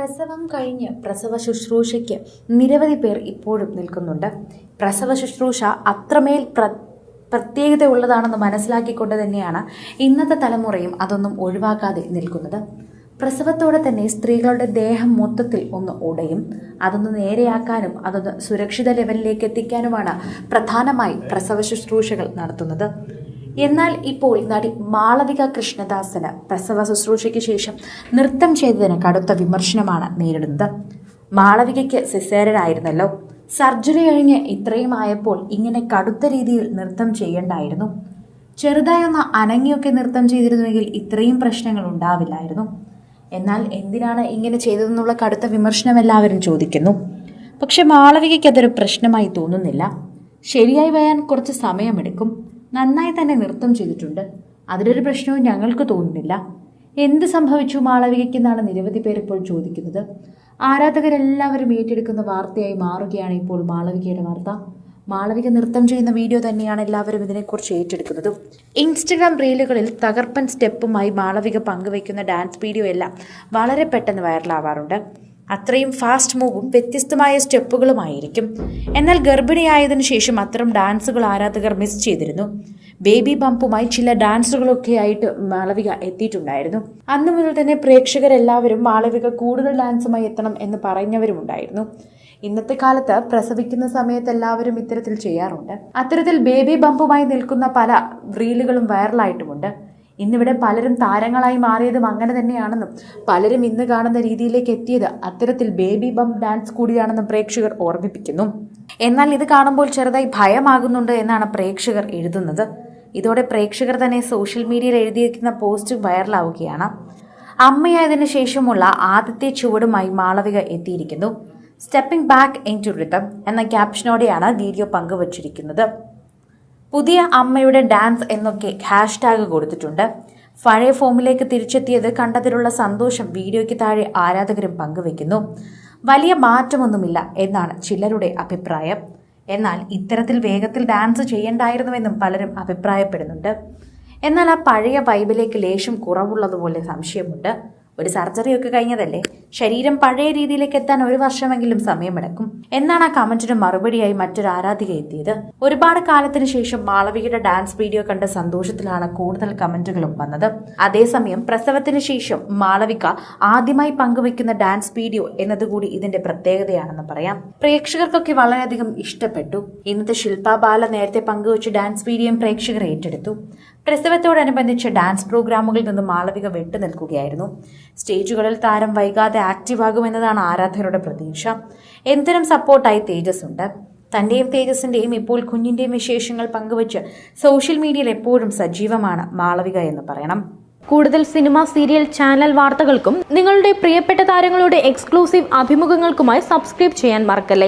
പ്രസവം കഴിഞ്ഞ് പ്രസവ ശുശ്രൂഷയ്ക്ക് നിരവധി പേർ ഇപ്പോഴും നിൽക്കുന്നുണ്ട്. പ്രസവ ശുശ്രൂഷ അത്രമേൽ പ്രത്യേകത ഉള്ളതാണെന്ന് മനസ്സിലാക്കിക്കൊണ്ട് തന്നെയാണ് ഇന്നത്തെ തലമുറയും അതൊന്നും ഒഴിവാക്കാതെ നിൽക്കുന്നത്. പ്രസവത്തോടെ തന്നെ സ്ത്രീകളുടെ ദേഹം മൊത്തത്തിൽ ഒന്ന് ഉടയും. അതൊന്ന് നേരെയാക്കാനും അതൊന്ന് സുരക്ഷിത ലെവലിലേക്ക് എത്തിക്കാനുമാണ് പ്രധാനമായി പ്രസവ ശുശ്രൂഷകൾ നടത്തുന്നത്. എന്നാൽ ഇപ്പോൾ നടി മാളവിക കൃഷ്ണദാസിന് പ്രസവ ശുശ്രൂഷയ്ക്ക് ശേഷം നൃത്തം ചെയ്തതിന് കടുത്ത വിമർശനമാണ് നേരിടുന്നത്. മാളവികയ്ക്ക് സിസേറിയൻ ആയിരുന്നല്ലോ, സർജറി കഴിഞ്ഞ് ഇത്രയും ആയപ്പോൾ ഇങ്ങനെ കടുത്ത രീതിയിൽ നൃത്തം ചെയ്യേണ്ടായിരുന്നു. ചെറുതായൊന്ന് അനങ്ങിയൊക്കെ നൃത്തം ചെയ്തിരുന്നുവെങ്കിൽ ഇത്രയും പ്രശ്നങ്ങൾ ഉണ്ടാവില്ലായിരുന്നു. എന്നാൽ എന്തിനാണ് ഇങ്ങനെ ചെയ്തതെന്നുള്ള കടുത്ത വിമർശനം എല്ലാവരും ചോദിക്കുന്നു. പക്ഷെ മാളവികയ്ക്ക് അതൊരു പ്രശ്നമായി തോന്നുന്നില്ല. ശരിയായി വരാൻ കുറച്ച് സമയമെടുക്കും. നന്നായി തന്നെ നൃത്തം ചെയ്തിട്ടുണ്ട്. അതിലൊരു പ്രശ്നവും ഞങ്ങൾക്ക് തോന്നുന്നില്ല. എന്ത് സംഭവിച്ചു മാളവികയ്ക്കെന്നാണ് നിരവധി പേർ ഇപ്പോൾ ചോദിക്കുന്നത്. ആരാധകരെല്ലാവരും ഏറ്റെടുക്കുന്ന വാർത്തയായി മാറുകയാണ് ഇപ്പോൾ മാളവികയുടെ വാർത്ത. മാളവിക നൃത്തം ചെയ്യുന്ന വീഡിയോ തന്നെയാണ് എല്ലാവരും ഇതിനെക്കുറിച്ച് ഏറ്റെടുക്കുന്നത്. ഇൻസ്റ്റഗ്രാം റീലുകളിൽ തകർപ്പൻ സ്റ്റെപ്പുമായി മാളവിക പങ്കുവയ്ക്കുന്ന ഡാൻസ് വീഡിയോ എല്ലാം വളരെ പെട്ടെന്ന് വൈറലാവാറുണ്ട്. അത്രയും ഫാസ്റ്റ് മൂവും വ്യത്യസ്തമായ സ്റ്റെപ്പുകളുമായിരിക്കും. എന്നാൽ ഗർഭിണിയായതിനു ശേഷം അത്തരം ഡാൻസുകൾ ആരാധകർ മിസ് ചെയ്തിരുന്നു. ബേബി ബംപുമായി ചില ഡാൻസുകളൊക്കെ ആയിട്ട് മാളവിക എത്തിയിട്ടുണ്ടായിരുന്നു. അന്നു മുതൽ തന്നെ പ്രേക്ഷകരെല്ലാവരും മാളവിക കൂടുതൽ ഡാൻസുമായി എത്തണം എന്ന് പറഞ്ഞവരുമുണ്ടായിരുന്നു. ഇന്നത്തെ കാലത്ത് പ്രസവിക്കുന്ന സമയത്ത് എല്ലാവരും ഇത്തരത്തിൽ ചെയ്യാറുണ്ട്. അത്തരത്തിൽ ബേബി ബംപുമായി നിൽക്കുന്ന പല റീലുകളും വൈറലായിട്ടുമുണ്ട്. ഇന്നിവിടെ പലരും താരങ്ങളായി മാറിയതും അങ്ങനെ തന്നെയാണെന്നും പലരും ഇന്ന് കാണുന്ന രീതിയിലേക്ക് എത്തിയത് അത്തരത്തിൽ ബേബി ബംപ് ഡാൻസ് കൂടിയാണെന്നും പ്രേക്ഷകർ ഓർമ്മിപ്പിക്കുന്നു. എന്നാൽ ഇത് കാണുമ്പോൾ ചെറുതായി ഭയമാകുന്നുണ്ട് എന്നാണ് പ്രേക്ഷകർ എഴുതുന്നത്. ഇതോടെ പ്രേക്ഷകർ തന്നെ സോഷ്യൽ മീഡിയയിൽ എഴുതിയിരിക്കുന്ന പോസ്റ്റ് വൈറലാവുകയാണ്. അമ്മയായതിനു ശേഷമുള്ള ആദ്യത്തെ ചുവടുമായി മാളവിക എത്തിയിരിക്കുന്നു. Stepping back into rhythm എന്ന ക്യാപ്ഷനോടെയാണ് വീഡിയോ പങ്കുവച്ചിരിക്കുന്നത്. പുതിയ അമ്മയുടെ ഡാൻസ് എന്നൊക്കെ ഹാഷ്ടാഗ് കൊടുത്തിട്ടുണ്ട്. പഴയ ഫോമിലേക്ക് തിരിച്ചെത്തിയത് കണ്ടതിലുള്ള സന്തോഷം വീഡിയോയ്ക്ക് താഴെ ആരാധകരും പങ്കുവെക്കുന്നു. വലിയ മാറ്റമൊന്നുമില്ല എന്നാണ് ചിലരുടെ അഭിപ്രായം. എന്നാൽ ഇത്തരത്തിൽ വേഗത്തിൽ ഡാൻസ് ചെയ്യണ്ടായിരുന്നുവെന്നും പലരും അഭിപ്രായപ്പെടുന്നുണ്ട്. എന്നാൽ ആ പഴയ വൈബിലേക്ക് ലേശം കുറവുള്ളതുപോലെ സംശയമുണ്ട്. ഒരു സർജറിയൊക്കെ കഴിഞ്ഞതല്ലേ, ശരീരം പഴയ രീതിയിലേക്ക് എത്താൻ 1 വർഷമെങ്കിലും സമയമെടുക്കും എന്നാണ് ആ കമന്റിന് മറുപടിയായി മറ്റൊരു ആരാധിക എത്തിയത്. ഒരുപാട് കാലത്തിന് ശേഷം മാളവികയുടെ ഡാൻസ് വീഡിയോ കണ്ട സന്തോഷത്തിലാണ് കൂടുതൽ കമന്റുകളും വന്നത്. അതേസമയം പ്രസവത്തിന് ശേഷം മാളവിക ആദ്യമായി പങ്കുവെക്കുന്ന ഡാൻസ് വീഡിയോ എന്നതുകൂടി ഇതിന്റെ പ്രത്യേകതയാണെന്ന് പറയാം. പ്രേക്ഷകർക്കൊക്കെ വളരെയധികം ഇഷ്ടപ്പെട്ടു. ഇന്നത്തെ ശില്പ ബാല നേരത്തെ പങ്കുവച്ച ഡാൻസ് വീഡിയോയും പ്രേക്ഷകർ ഏറ്റെടുത്തു. പ്രസവത്തോടനുബന്ധിച്ച് ഡാൻസ് പ്രോഗ്രാമുകളിൽ നിന്ന് മാളവിക വിട്ടുനിൽക്കുകയായിരുന്നു. സ്റ്റേജുകളിൽ താരം വൈകാതെ ആക്റ്റീവാകുമെന്നതാണ് ആരാധകരുടെ പ്രതീക്ഷ. എന്തിനും സപ്പോർട്ടായി തേജസ് ഉണ്ട്. തന്റെയും തേജസിന്റെയും ഇപ്പോൾ കുഞ്ഞിന്റെയും വിശേഷങ്ങൾ പങ്കുവച്ച് സോഷ്യൽ മീഡിയയിൽ എപ്പോഴും സജീവമാണ് മാളവിക എന്ന് പറയണം. കൂടുതൽ സിനിമ, സീരിയൽ, ചാനൽ വാർത്തകൾക്കും നിങ്ങളുടെ പ്രിയപ്പെട്ട താരങ്ങളുടെ എക്സ്ക്ലൂസീവ് അഭിമുഖങ്ങൾക്കുമായി സബ്സ്ക്രൈബ് ചെയ്യാൻ മറക്കല്ലേ.